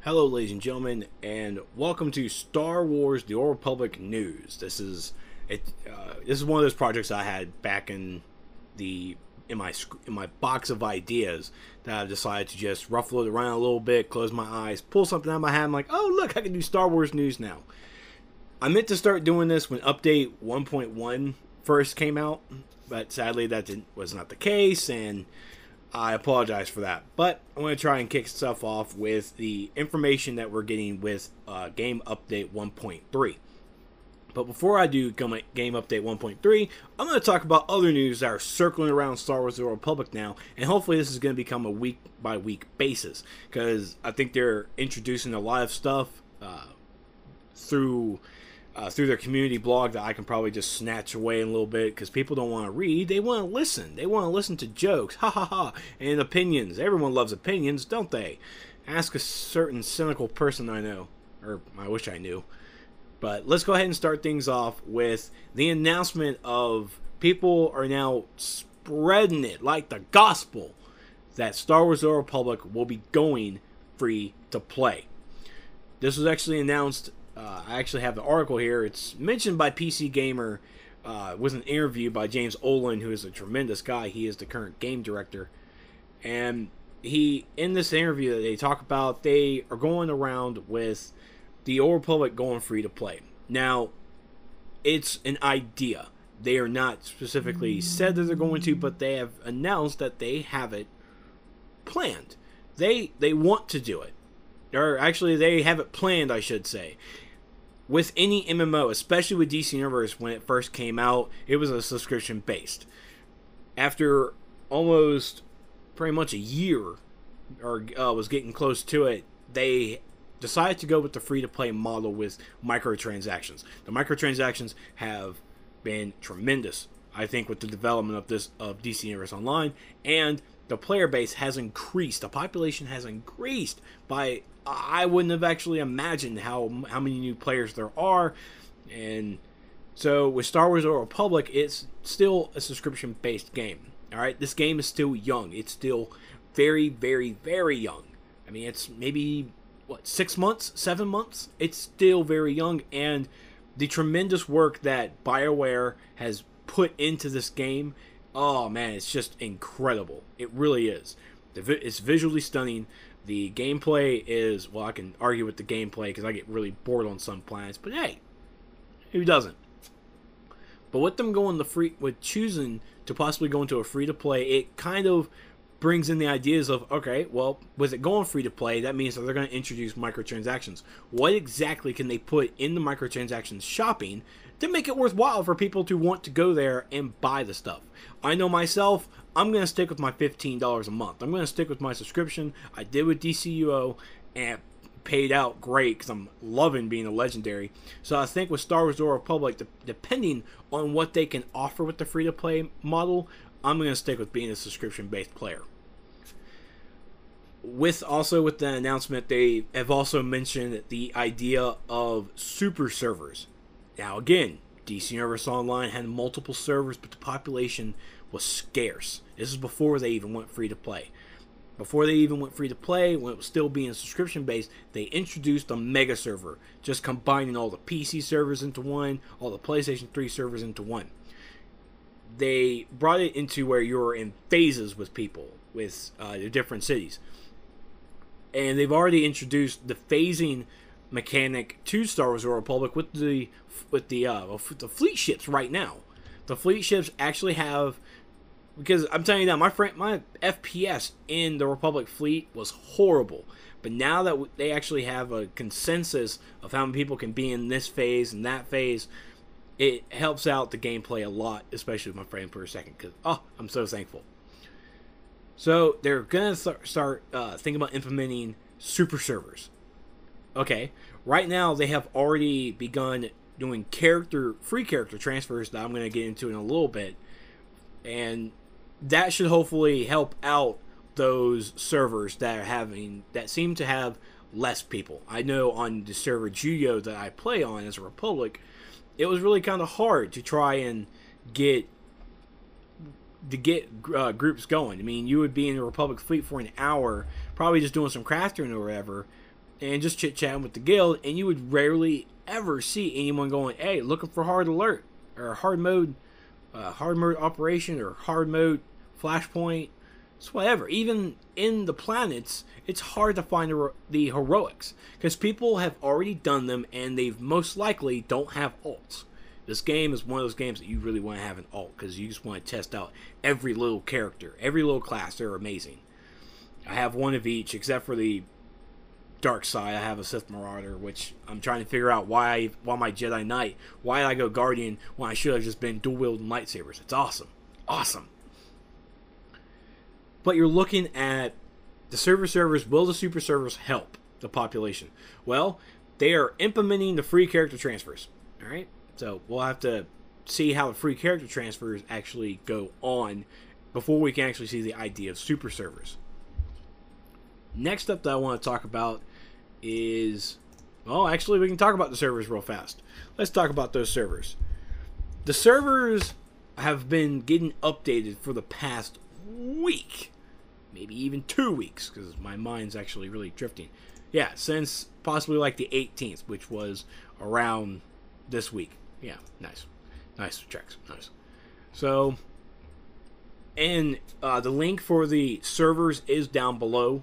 Hello, ladies and gentlemen, and welcome to Star Wars: The Old Republic news. This is one of those projects I had back in my box of ideas that I've decided to just ruffle it around a little bit, close my eyes, pull something out of my hat. I'm like, oh look, I can do Star Wars news now. I meant to start doing this when Update 1.1 first came out, but sadly that was not the case, and I apologize for that. But I'm going to try and kick stuff off with the information that we're getting with Game Update 1.3. But before I do Game Update 1.3, I'm going to talk about other news that are circling around Star Wars: The Old Republic now, and hopefully this is going to become a week-by-week basis, because I think they're introducing a lot of stuff through their community blog that I can probably just snatch away in a little bit, because people don't want to read, they want to listen. They want to listen to jokes, ha ha ha, and opinions. Everyone loves opinions, don't they? Ask a certain cynical person I know, or I wish I knew. But let's go ahead and start things off with the announcement of people are now spreading it like the gospel that Star Wars: The Old Republic will be going free to play. This was actually announced. I actually have the article here. It's mentioned by PC Gamer with an interview by James Olin, who is a tremendous guy. He is the current game director. And in this interview that they talk about, they are going around with the Old Republic going free to play. Now, it's an idea. They are not specifically said that they're going to, but they have announced that they have it planned. They want to do it. Or actually, they have it planned, I should say. With any MMO, especially with DC Universe, when it first came out, it was a subscription based. After almost pretty much a year, or was getting close to it, they decided to go with the free-to-play model with microtransactions. The microtransactions have been tremendous, I think, with the development of DC Universe Online, and the player base has increased. The population has increased by, I wouldn't have actually imagined how many new players there are. And so with Star Wars: The Old Republic, it's still a subscription-based game. All right, this game is still young. It's still very, very, very young. I mean, it's maybe 6 months, 7 months. It's still very young, and the tremendous work that BioWare has put into this game, oh man, it's just incredible. It really is. It's visually stunning. The gameplay is, well, I can argue with the gameplay because I get really bored on some planets, but hey, who doesn't? But with them going with choosing to possibly go into a free-to-play, it kind of brings in the ideas of, okay, well, with it going free-to-play, that means that they're going to introduce microtransactions. What exactly can they put in the microtransactions shopping to make it worthwhile for people to want to go there and buy the stuff? I know myself, I'm going to stick with my $15 a month. I'm going to stick with my subscription. I did with DCUO, and paid out great because I'm loving being a legendary. So I think with Star Wars: The Old Republic, depending on what they can offer with the free-to-play model, I'm going to stick with being a subscription-based player. With the announcement, they have also mentioned the idea of super servers. Now again, DC Universe Online had multiple servers, but the population was scarce. This is before they even went free to play. Before they even went free to play, when it was still being subscription based, they introduced a mega server, just combining all the PC servers into one, all the PlayStation 3 servers into one. They brought it into where you're in phases with people, with the different cities. And they've already introduced the phasing mechanic to Star Wars: The Old Republic with the fleet ships right now. The fleet ships actually have, because I'm telling you now, my FPS in the Republic fleet was horrible. But now that they actually have a consensus of how many people can be in this phase and that phase, it helps out the gameplay a lot, especially with my frame per second, because, I'm so thankful. So they're going to start thinking about implementing super servers. Okay, right now they have already begun doing free character transfers that I'm going to get into in a little bit. And that should hopefully help out those servers that seem to have less people. I know on the server Juyo that I play on as a Republic, it was really kind of hard to try and get groups going. I mean, you would be in the Republic fleet for an hour, probably just doing some crafting or whatever, and just chit-chatting with the guild, and you would rarely ever see anyone going, hey, looking for hard alert, or hard mode operation, or hard mode flashpoint. It's whatever. Even in the planets, it's hard to find the heroics, because people have already done them, and they've most likely don't have alts. This game is one of those games that you really want to have an alt, because you just want to test out every little character, every little class. They're amazing. I have one of each, except for the dark side. I have a Sith Marauder, which I'm trying to figure out why my Jedi Knight, why did I go Guardian when I should have just been dual wielding lightsabers. It's awesome. Awesome. But you're looking at the servers. Will the super servers help the population? Well, they are implementing the free character transfers. All right, so we'll have to see how the free character transfers actually go on before we can actually see the idea of super servers. Next up that I want to talk about is, well, actually we can talk about the servers real fast. Let's talk about those servers. The servers have been getting updated for the past week. Maybe even 2 weeks, because my mind's actually really drifting. Yeah, since possibly like the 18th, which was around this week. Yeah, nice. Nice, Trex. Nice. So, and the link for the servers is down below.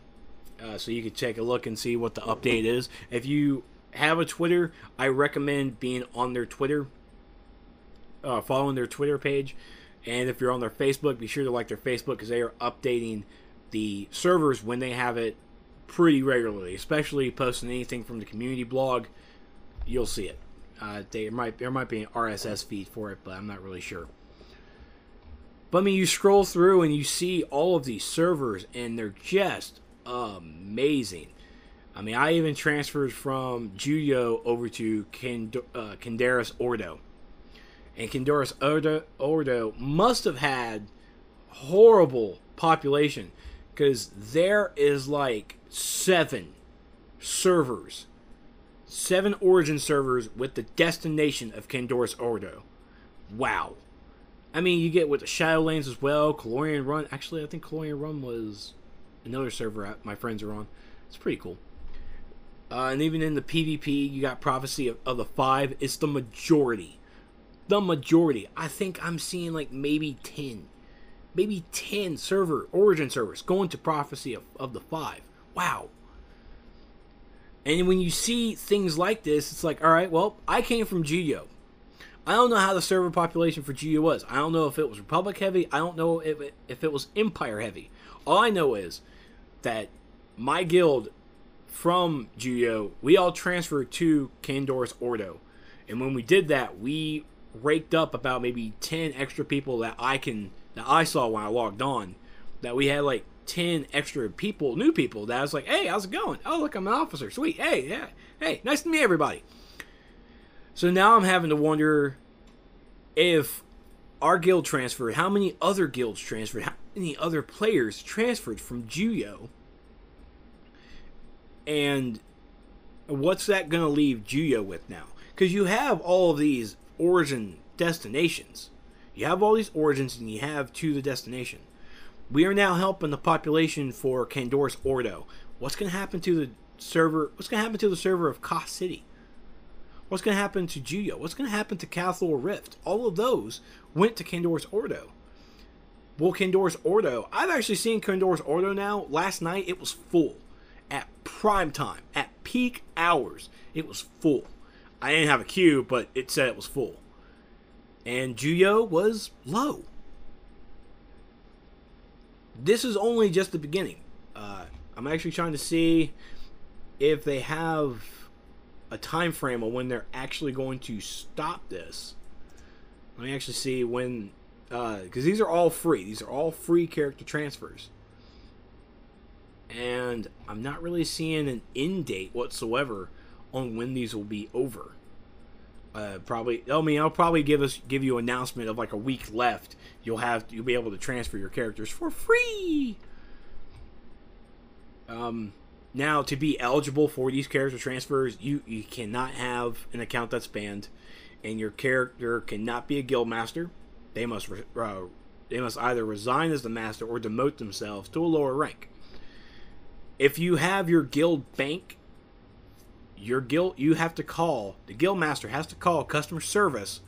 So you can take a look and see what the update is. If you have a Twitter, I recommend being on their Twitter, following their Twitter page. And if you're on their Facebook, be sure to like their Facebook, because they are updating the servers when they have it pretty regularly, especially posting anything from the community blog. You'll see it. There might be an RSS feed for it, but I'm not really sure. But I mean, you scroll through and you see all of these servers, and they're just amazing. I mean, I even transferred from Juyo over to Kindaris Ordo. And Kindaris Ordo must have had horrible population, because there is like 7 servers, 7 origin servers with the destination of Kindaris Ordo. Wow. I mean, you get with the Shadowlands as well, Calorian Run. Actually, I think Calorian Run was another server my friends are on. It's pretty cool. And even in the PvP, you got Prophecy of the 5. It's the majority. The majority. I think I'm seeing like maybe 10 origin servers going to Prophecy of the 5. Wow. And when you see things like this, it's like, alright, well, I came from Geo. I don't know how the server population for Geo was. I don't know if it was Republic heavy. I don't know if it was Empire heavy. All I know is that my guild from Geo, we all transferred to Kindaris Ordo. And when we did that, we raked up about maybe 10 extra people that I saw when I logged on. That we had like 10 extra people, new people, that I was like, hey, how's it going? Oh, look, I'm an officer. Sweet. Hey, yeah. Hey, nice to meet everybody. So now I'm having to wonder if our guild transferred, how many other guilds transferred, how many other players transferred from Juyo, and what's that going to leave Juyo with now? Because you have all of these origin destinations. You have all these origins, and you have to the destination. We are now helping the population for Kindaris Ordo. What's going to happen to the server? What's going to happen to the server of Koth City? What's going to happen to Juyo? What's going to happen to Cathal Rift? All of those went to Kindaris Ordo. Well, Kindaris Ordo, I've actually seen Kindaris Ordo now. Last night, it was full. At prime time, at peak hours, it was full. I didn't have a queue, but it said it was full. And Juyo was low. This is only just the beginning. I'm actually trying to see if they have a time frame on when they're actually going to stop this. Let me actually see when, because these are all free. These are all free character transfers. And I'm not really seeing an end date whatsoever on when these will be over. I'll probably give you an announcement of like a week left. You'll be able to transfer your characters for free. Now, to be eligible for these character transfers, you cannot have an account that's banned, and your character cannot be a guild master. They must either resign as the master or demote themselves to a lower rank. If you have your guild bank your guild, you have to call, the guild master has to call customer service.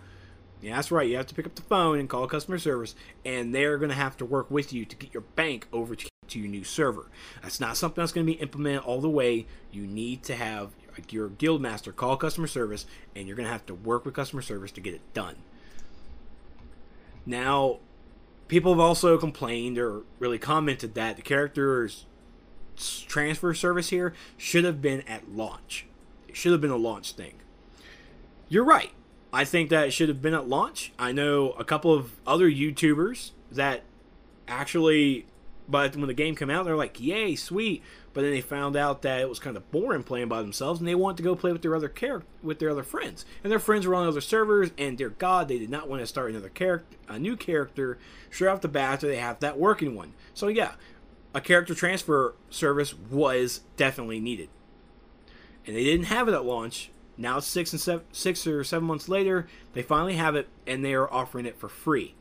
Yeah, that's right. You have to pick up the phone and call customer service, and they're going to have to work with you to get your bank over to your new server. That's not something that's going to be implemented all the way. You need to have your guild master call customer service, and you're going to have to work with customer service to get it done. Now, people have also complained or really commented that the character's transfer service here should have been at launch. It should have been a launch thing. You're right. I think that it should have been at launch. I know a couple of other YouTubers that actually, but when the game came out, they're like, yay, sweet. But then they found out that it was kind of boring playing by themselves, and they wanted to go play with their other friends. And their friends were on other servers, and dear God, they did not want to start a new character straight off the bat after they have that working one. So yeah, a character transfer service was definitely needed. And they didn't have it at launch. Now it's 6 or 7 months later, they finally have it, and they are offering it for free.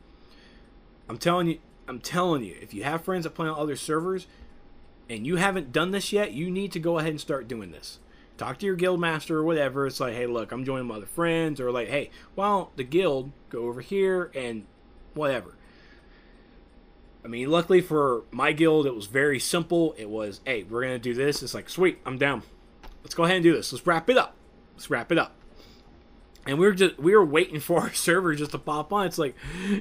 I'm telling you, if you have friends that play on other servers, and you haven't done this yet, you need to go ahead and start doing this. Talk to your guild master or whatever. It's like, hey, look, I'm joining my other friends, or like, hey, well, the guild, go over here and whatever. I mean, luckily for my guild, it was very simple. It was, hey, we're gonna do this. It's like, sweet, I'm down. Let's go ahead and do this. Let's wrap it up. And we were waiting for our server just to pop on. It's like,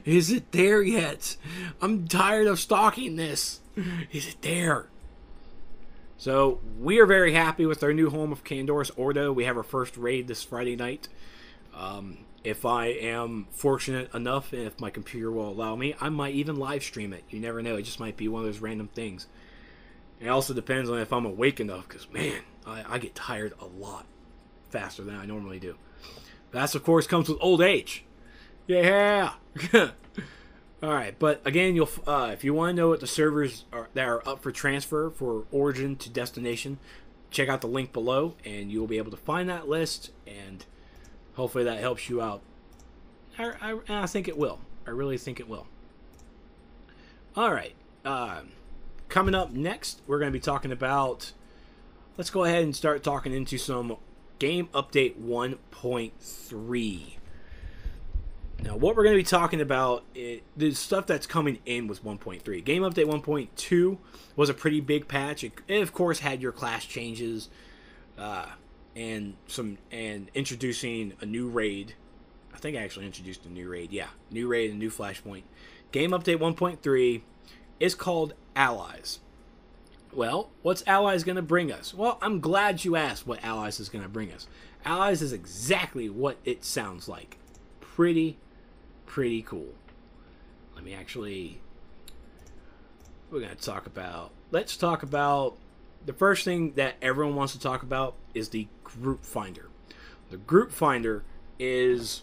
is it there yet? I'm tired of stalking this. Is it there? So we are very happy with our new home of Candoris Ordo. We have our first raid this Friday night. If I am fortunate enough, and if my computer will allow me, I might even live stream it. You never know. It just might be one of those random things. It also depends on if I'm awake enough, because man, I get tired a lot faster than I normally do. That, of course, comes with old age. Yeah. All right, but again, you'll if you want to know what the servers that are up for transfer for Origin to Destination, check out the link below, and you'll be able to find that list, and hopefully that helps you out. I think it will. I really think it will. All right. Coming up next, we're going to be talking about. Let's go ahead and start talking into some Game Update 1.3. Now, what we're going to be talking about is the stuff that's coming in with 1.3. Game Update 1.2 was a pretty big patch. It of course, had your class changes and introducing a new raid. I think I actually introduced a new raid. Yeah, new raid and new flashpoint. Game Update 1.3 is called Allies. Well, what's Allies going to bring us? Well, I'm glad you asked what Allies is going to bring us. Allies is exactly what it sounds like. Pretty cool. Let me actually... We're going to talk about... Let's talk about... The first thing that everyone wants to talk about is the Group Finder. The Group Finder is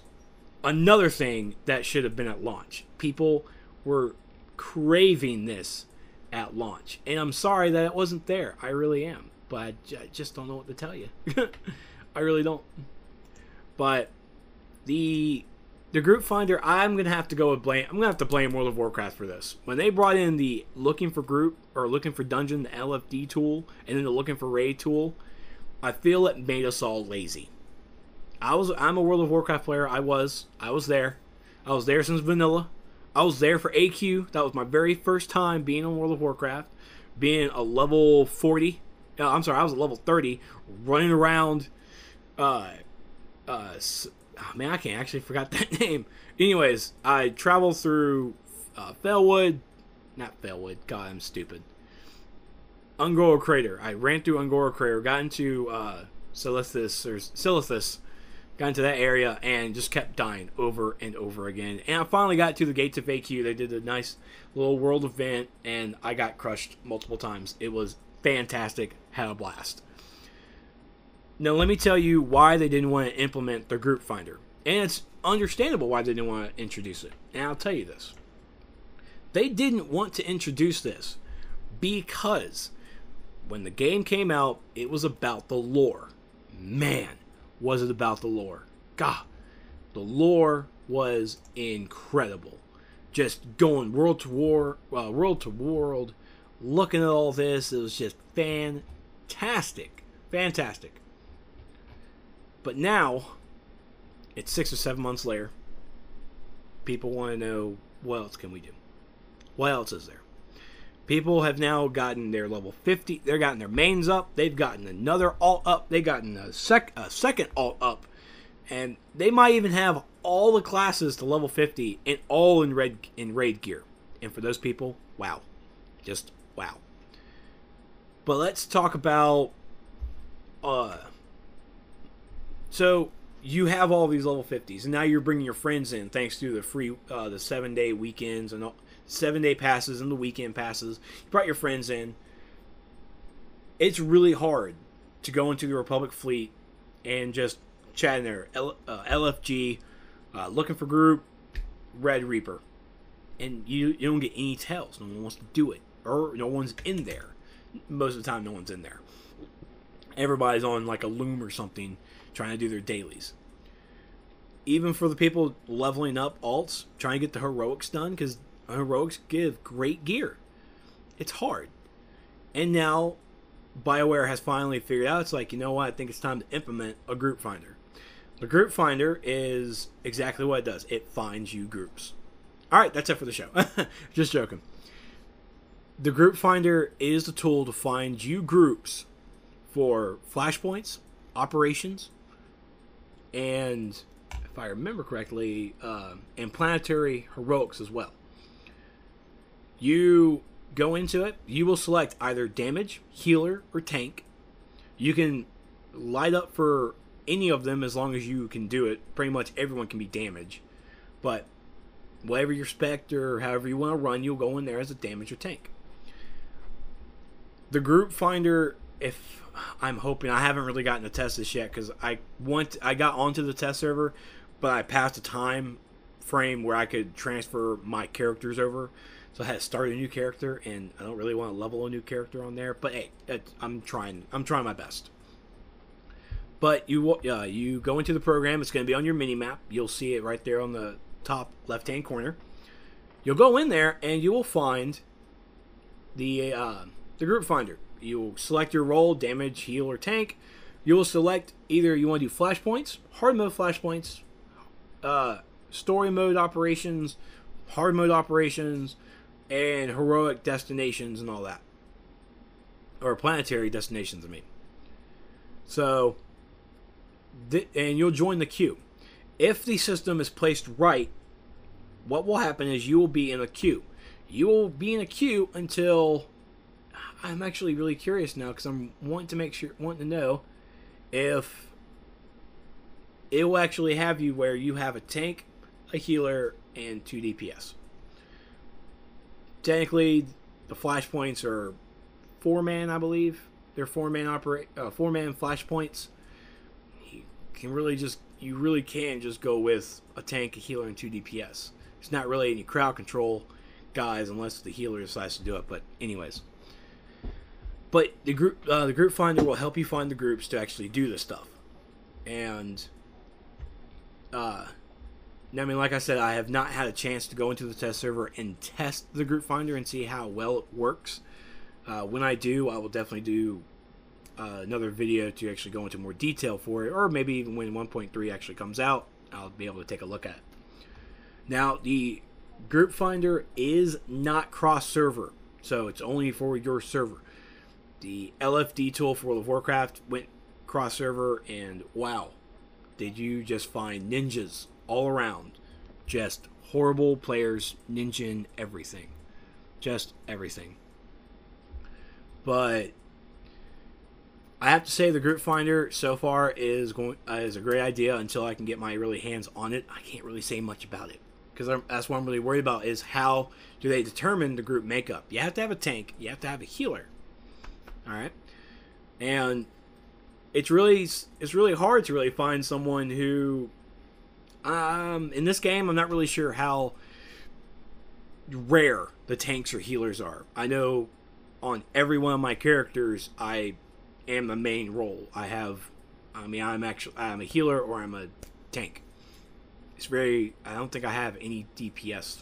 another thing that should have been at launch. People were craving this at launch, and I'm sorry that it wasn't there. I really am, but I just don't know what to tell you. I really don't. But the Group Finder, I'm gonna have to go with blame. I'm gonna have to blame World of Warcraft for this. When they brought in the looking for group or looking for dungeon, the LFD tool, and then the looking for raid tool, I feel it made us all lazy. I'm a World of Warcraft player. I was there. I was there since vanilla. I was there for AQ. That was my very first time being on World of Warcraft. Being a level 40. I'm sorry, I was a level 30. Running around. Oh man, I can't actually forgot that name. Anyways, I traveled through Felwood. Not Felwood. God, I'm stupid. Ungora Crater. I ran through Ungora Crater. Got into Silithus. Got into that area and just kept dying over and over again. And I finally got to the Gates of AQ. They did a nice little world event, and I got crushed multiple times. It was fantastic. Had a blast. Now, let me tell you why they didn't want to implement the Group Finder. And it's understandable why they didn't want to introduce it. And I'll tell you this. They didn't want to introduce this because when the game came out, it was about the lore. Man, was it about the lore. God, the lore was incredible. Just going world to world, looking at all this, it was just fantastic. Fantastic. But now, it's 6 or 7 months later. People want to know, what else can we do? What else is there? People have now gotten their level 50. They've gotten their mains up. They've gotten another alt up. They've gotten a second alt up. And they might even have all the classes to level 50 and all in raid gear. And for those people, wow. Just wow. But let's talk about... So, you have all these level 50s. And now you're bringing your friends in thanks to the free... the 7-day weekends and all... 7-day passes and the weekend passes. You brought your friends in. It's really hard to go into the Republic fleet and just chat in there. LFG, looking for group, Red Reaper. And you don't get any tells. No one wants to do it. Or no one's in there. Most of the time, no one's in there. Everybody's on like a loom or something trying to do their dailies. Even for the people leveling up alts, trying to get the heroics done, because heroics give great gear. It's hard. And now BioWare has finally figured out, it's like, you know what, I think it's time to implement a group finder. The group finder is exactly what it does. It finds you groups. Alright, that's it for the show. Just joking. The group finder is the tool to find you groups for flashpoints, operations, and, if I remember correctly, and planetary heroics as well. You go into it, you will select either damage, healer, or tank. You can light up for any of them as long as you can do it. Pretty much everyone can be damage. But whatever your spec or however you want to run, you'll go in there as a damage or tank. The group finder, if I'm hoping, I haven't really gotten to test this yet because I got onto the test server, but I passed a time frame where I could transfer my characters over. So I had to start a new character, and I don't really want to level a new character on there. But hey, I'm trying my best. But you go into the program. It's going to be on your mini map. You'll see it right there on the top left-hand corner. You'll go in there, and you will find the group finder. You'll select your role, damage, heal, or tank. You will select either you want to do flashpoints, hard mode flashpoints, story mode operations, hard mode operations, and heroic destinations and all that. Or planetary destinations, I mean. So, and you'll join the queue. If the system is placed right, what will happen is you will be in a queue. You will be in a queue until... I'm actually really curious now because I'm wanting to know if it will actually have you where you have a tank, a healer, and 2 DPS. Technically, the flashpoints are 4-man, I believe. They're 4-man 4-man flashpoints. You really can just go with a tank, a healer, and 2 DPS. There's not really any crowd control guys unless the healer decides to do it. But anyways, but the group finder will help you find the groups to actually do this stuff. And I mean, like I said, I have not had a chance to go into the test server and test the group finder and see how well it works. When I do, I will definitely do another video to actually go into more detail for it, or maybe even when 1.3 actually comes out, I'll be able to take a look at it. Now, the group finder is not cross-server, so it's only for your server. The LFD tool for World of Warcraft went cross-server, and wow, did you just find ninjas all around. Just horrible players, ninja everything. Just everything. But I have to say the group finder so far is a great idea until I can get my really hands on it. I can't really say much about it because that's what I'm really worried about is how do they determine the group makeup. You have to have a tank. You have to have a healer. All right, and it's really hard to really find someone who. In this game, I'm not really sure how rare the tanks or healers are. I know on every one of my characters, I am the main role. I'm a healer or I'm a tank. I don't think I have any DPS,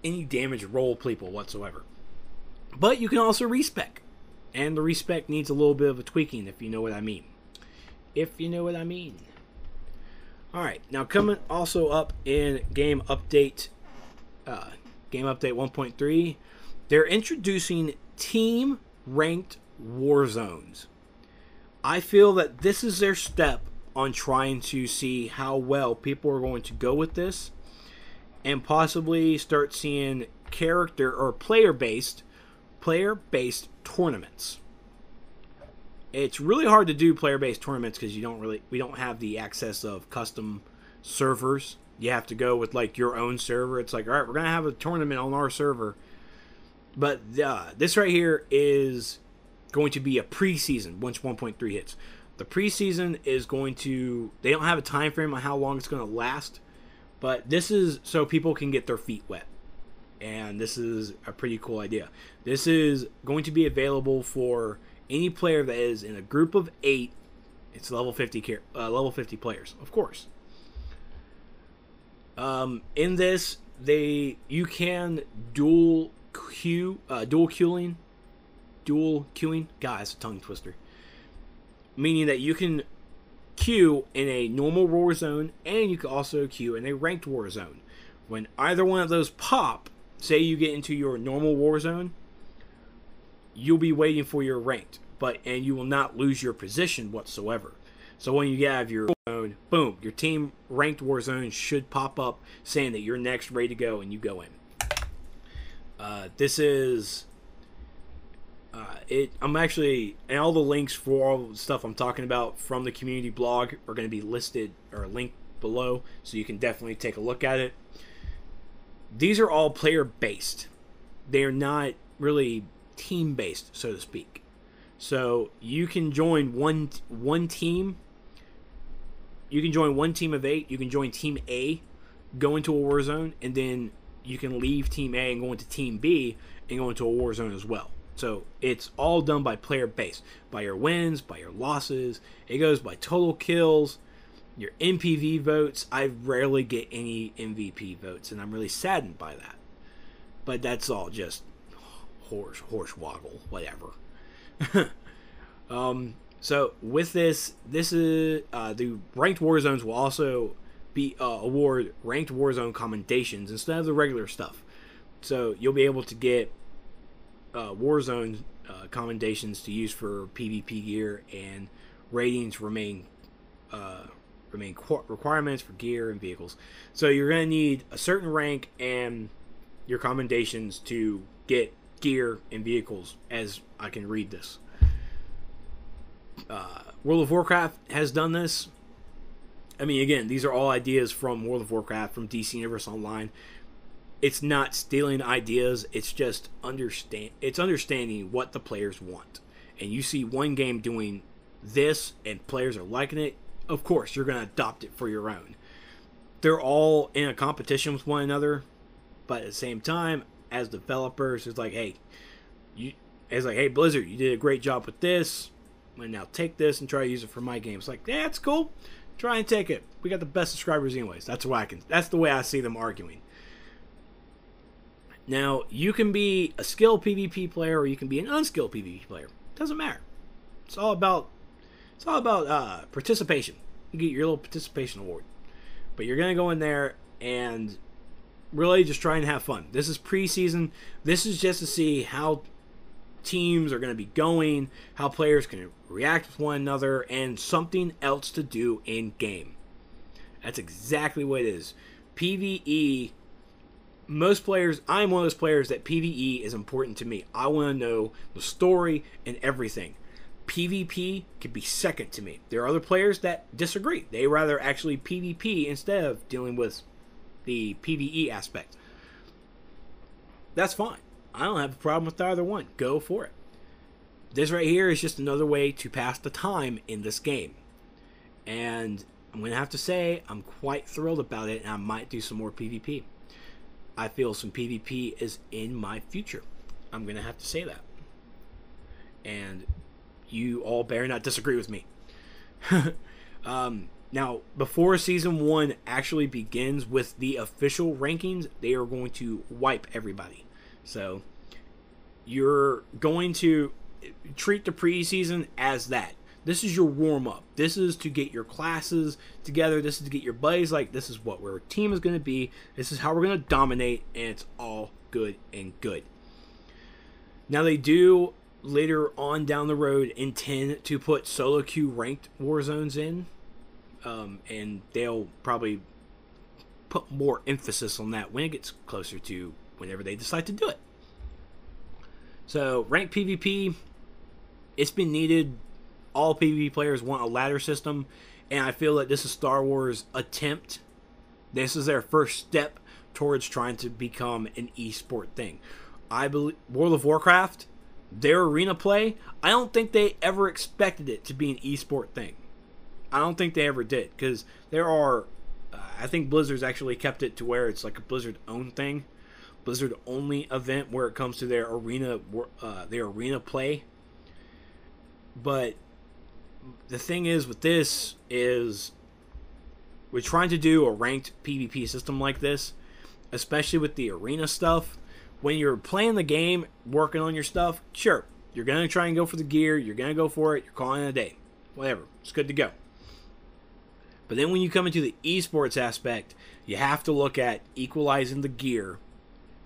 any damage role people whatsoever. But you can also respec. And the respec needs a little bit of a tweaking, if you know what I mean. if you know what I mean. Alright, now coming also up in Game Update 1.3, they're introducing Team Ranked War Zones. I feel that this is their step on trying to see how well people are going to go with this, and possibly start seeing character or player-based tournaments. It's really hard to do player-based tournaments because we don't have the access of custom servers. You have to go with like your own server. It's like, all right, we're gonna have a tournament on our server. But this right here is going to be a preseason once 1.3 hits. The preseason is going to, they don't have a time frame on how long it's going to last, but this is so people can get their feet wet. And this is a pretty cool idea. This is going to be available for any player that is in a group of 8. It's level 50 players, of course. In this, you can dual queuing. God, it's a tongue twister. Meaning that you can queue in a normal war zone, and you can also queue in a ranked war zone. When either one of those pop, say you get into your normal war zone, you'll be waiting for your ranked, and you will not lose your position whatsoever. So when you get out of your zone, boom, your team ranked war zone should pop up saying that you're next, ready to go, and you go in. This is I'm actually, and all the links for all the stuff I'm talking about from the community blog are going to be listed or linked below, so you can definitely take a look at it. These are all player based. They are not really team based, so to speak. So you can join one team. You can join one team of 8. You can join Team A, go into a war zone, and then you can leave Team A and go into Team B and go into a war zone as well. So it's all done by player base, by your wins, by your losses. It goes by total kills, your MPV votes. I rarely get any MVP votes, and I'm really saddened by that. But that's all just horse woggle, whatever. So with this is the ranked war zones will also be award ranked war zone commendations instead of the regular stuff. So you'll be able to get Warzone commendations to use for PvP gear, and ratings remain requirements for gear and vehicles. So you're going to need a certain rank and your commendations to get gear and vehicles, as I can read this. World of Warcraft has done this. I mean, again, these are all ideas from World of Warcraft, from DC Universe Online. It's not stealing ideas. It's just understanding what the players want. And you see one game doing this and players are liking it, of course you're going to adopt it for your own. They're all in a competition with one another, but at the same time, as developers, it's like, hey, Blizzard, you did a great job with this. I'm going to now take this and try to use it for my game. It's like, yeah, it's cool. Try and take it. We got the best subscribers anyways. That's the way I see them arguing. Now, you can be a skilled PvP player or you can be an unskilled PvP player. Doesn't matter. It's all about participation. You get your little participation award. But you're going to go in there and really just try and have fun. This is preseason. This is just to see how teams are going to be going, how players can react with one another, and something else to do in game. That's exactly what it is. PvE, most players, I'm one of those players that PvE is important to me. I want to know the story and everything. PvP can be second to me. There are other players that disagree. They rather actually PvP instead of dealing with the PvE aspect. That's fine. I don't have a problem with either one. Go for it. This right here is just another way to pass the time in this game. And I'm going to have to say I'm quite thrilled about it, and I might do some more PvP. I feel some PvP is in my future. I'm going to have to say that. And you all better not disagree with me. Now, before Season 1 actually begins with the official rankings, they are going to wipe everybody. So, you're going to treat the preseason as that. This is your warm-up. This is to get your classes together. This is to get your buddies, like, this is what our team is going to be. This is how we're going to dominate, and it's all good and good. Now, they do, later on down the road, intend to put solo queue ranked war zones in. And they'll probably put more emphasis on that when it gets closer to whenever they decide to do it. So, ranked PvP, it's been needed. All PvP players want a ladder system, and I feel that this is Star Wars' attempt. This is their first step towards trying to become an esport thing. I believe World of Warcraft, their arena play, I don't think they ever expected it to be an esport thing. I don't think they ever did, because there are, I think Blizzard's actually kept it to where it's like a Blizzard-owned thing. Blizzard-only event where it comes to their arena play. But the thing is with this is we're trying to do a ranked PvP system like this, especially with the arena stuff. When you're playing the game, working on your stuff, sure, you're going to try and go for the gear, you're going to go for it, you're calling it a day. Whatever, it's good to go. But then when you come into the esports aspect, you have to look at equalizing the gear,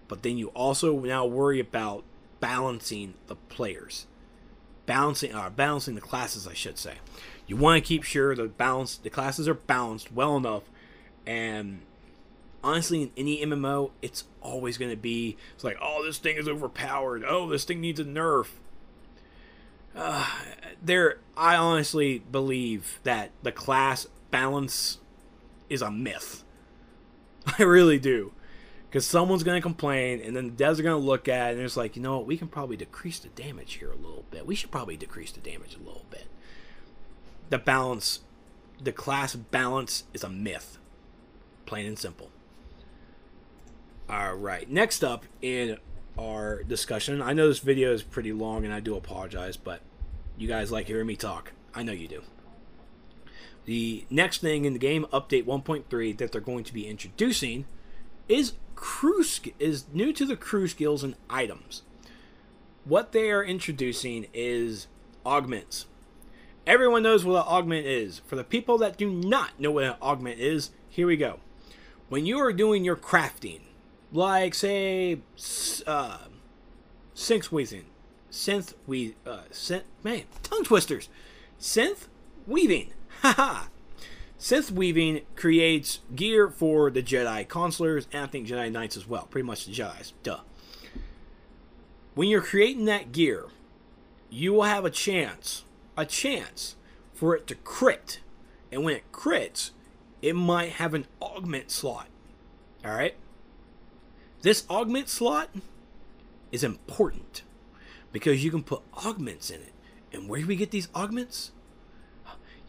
but then you also now worry about balancing the players. Balancing the classes, I should say. You want to keep sure the classes are balanced well enough, and honestly, in any MMO, it's always going to be, it's like, oh, this thing is overpowered. Oh, this thing needs a nerf. I honestly believe that the class balance is a myth. I really do. Because someone's going to complain, and then the devs are going to look at it, and it's like, you know what, we can probably decrease the damage here a little bit. We should probably decrease the damage a little bit. The class balance is a myth. Plain and simple. Alright, next up in our discussion, I know this video is pretty long, and I do apologize, but you guys like hearing me talk. I know you do. The next thing in the game update 1.3 that they're going to be introducing is new to the crew skills and items. What they are introducing is augments. Everyone knows what an augment is. For the people that do not know what an augment is, here we go. When you are doing your crafting, like tongue twisters. Synth weaving. Haha. Synth weaving creates gear for the Jedi Consulars, and I think Jedi Knights as well. Pretty much the Jedis. Duh. When you're creating that gear, you will have a chance for it to crit. And when it crits, it might have an augment slot. Alright? This augment slot is important because you can put augments in it. And where do we get these augments?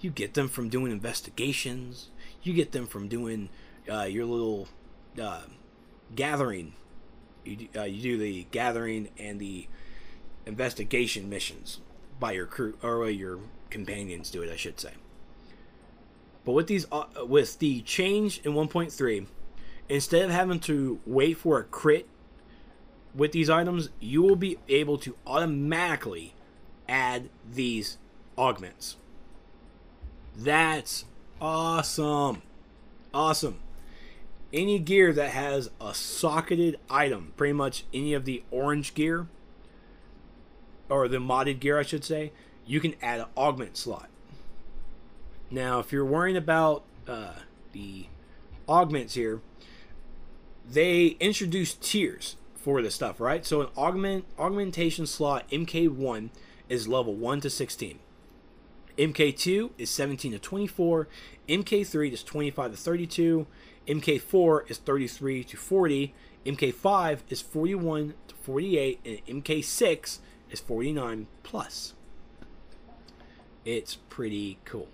You get them from doing investigations. You get them from doing your little gathering. You do the gathering and the investigation missions by your crew, or your companions do it, I should say. But with these, with the change in 1.3, instead of having to wait for a crit with these items, you will be able to automatically add these augments. That's awesome. Awesome. Any gear that has a socketed item, pretty much any of the orange gear, or the modded gear I should say, you can add an augment slot. Now if you're worrying about the augments here, they introduced tiers for this stuff, right? So an augmentation slot MK1 is level 1 to 16. MK2 is 17 to 24, MK3 is 25 to 32, MK4 is 33 to 40, MK5 is 41 to 48, and MK6 is 49 plus. It's pretty cool.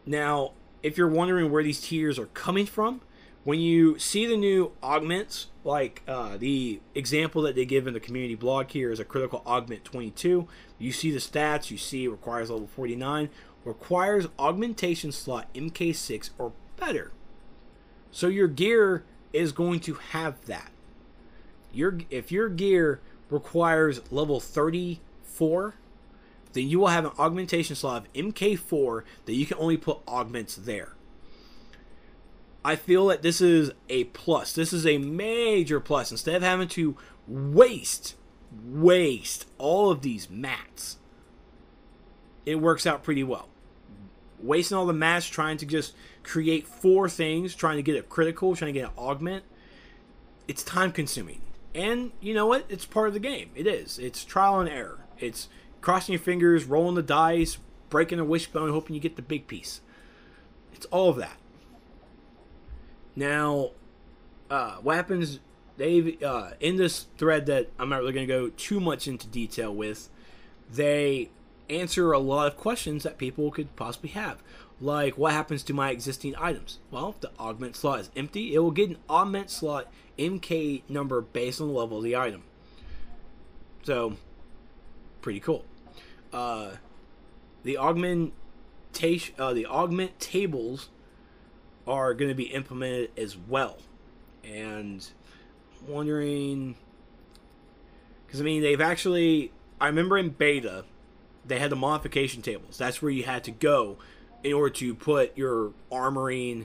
Now, if you're wondering where these tiers are coming from, when you see the new augments, like the example that they give in the community blog here is a critical augment 22. You see the stats, you see it requires level 49, requires augmentation slot MK6 or better. So your gear is going to have that. If your gear requires level 34, then you will have an augmentation slot of MK4 that you can only put augments there. I feel that this is a plus. This is a major plus. Instead of having to waste all of these mats, it works out pretty well. Wasting all the mats trying to just create 4 things, trying to get a critical, trying to get an augment, it's time consuming. And you know what? It's part of the game. It is. It's trial and error. It's crossing your fingers, rolling the dice, breaking a wishbone, hoping you get the big piece. It's all of that. Now, what happens, they've, in this thread that I'm not really going to go too much into detail with, they answer a lot of questions that people could possibly have. Like, what happens to my existing items? Well, if the augment slot is empty, it will get an augment slot MK number based on the level of the item. So, pretty cool. The augment tables are going to be implemented as well. And I'm wondering, because I mean, they've actually, I remember in beta, they had the modification tables. That's where you had to go in order to put your armoring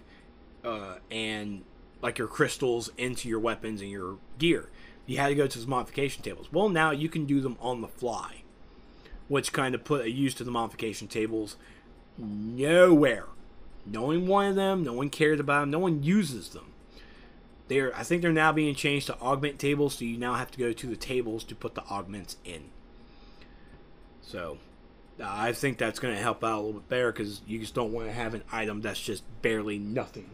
and like your crystals into your weapons and your gear. You had to go to those modification tables. Well, now you can do them on the fly, which kind of put a use to the modification tables nowhere. No one wanted them. No one cared about them. No one uses them. I think they're now being changed to augment tables, so you now have to go to the tables to put the augments in. So, I think that's going to help out a little bit better, because you just don't want to have an item that's just barely nothing.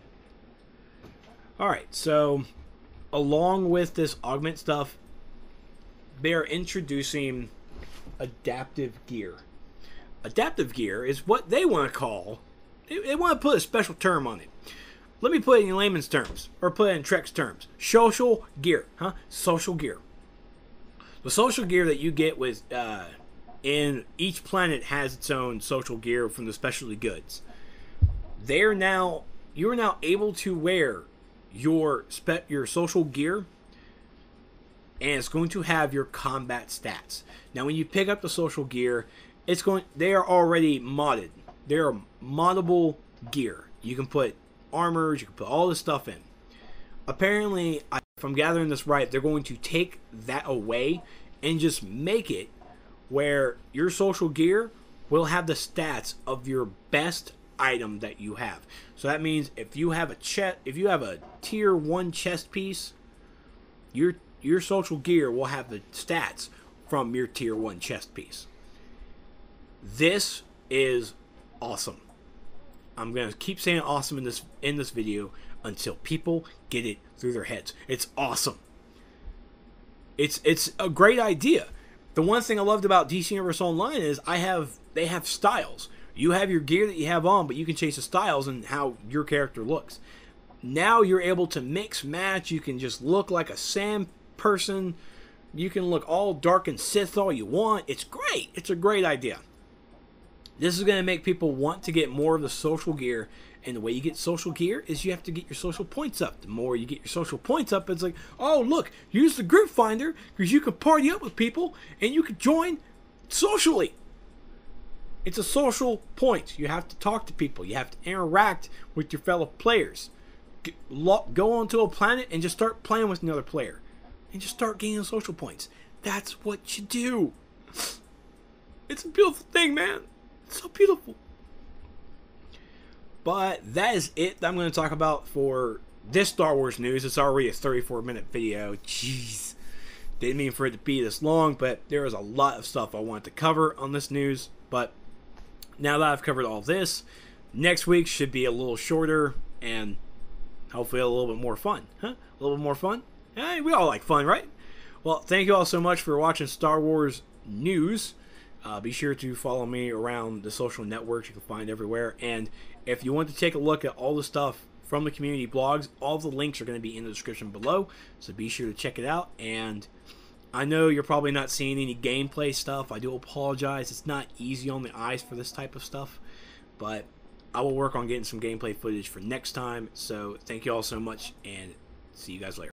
Alright, so, along with this augment stuff, they're introducing adaptive gear. Adaptive gear is what they want to call, they want to put a special term on it. Let me put it in layman's terms, or put it in Trex terms. Social gear, huh? Social gear. The social gear that you get with, in each planet has its own social gear from the specialty goods. You are now able to wear your social gear, and it's going to have your combat stats. Now, when you pick up the social gear, they are already modded. They are moddable gear. You can put armors, you can put all this stuff in. Apparently, if I'm gathering this right, they're going to take that away and just make it where your social gear will have the stats of your best item that you have. So that means if you have a tier 1 chest piece, your social gear will have the stats from your tier 1 chest piece. This is awesome. I'm going to keep saying awesome in this video until people get it through their heads. It's awesome. It's a great idea. The one thing I loved about DC Universe Online is they have styles. You have your gear that you have on, but you can change the styles and how your character looks. Now you're able to mix match. You can just look like a Sam person. You can look all dark and Sith all you want. It's great. It's a great idea. This is going to make people want to get more of the social gear. And the way you get social gear is you have to get your social points up. The more you get your social points up, it's like, oh, look, use the group finder because you can party up with people and you can join socially. It's a social point. You have to talk to people. You have to interact with your fellow players. Go onto a planet and just start playing with another player. And just start gaining social points. That's what you do. It's a beautiful thing, man. It's so beautiful. But that is it that I'm going to talk about for this Star Wars news. It's already a 34-minute video. Jeez. Didn't mean for it to be this long, but there was a lot of stuff I wanted to cover on this news. But now that I've covered all this, next week should be a little shorter and hopefully a little bit more fun. Huh? A little bit more fun? Hey, we all like fun, right? Well, thank you all so much for watching Star Wars news. Be sure to follow me around the social networks you can find everywhere. And if you want to take a look at all the stuff from the community blogs, all the links are going to be in the description below. So be sure to check it out. And I know you're probably not seeing any gameplay stuff. I do apologize. It's not easy on the eyes for this type of stuff. But I will work on getting some gameplay footage for next time. So thank you all so much, and see you guys later.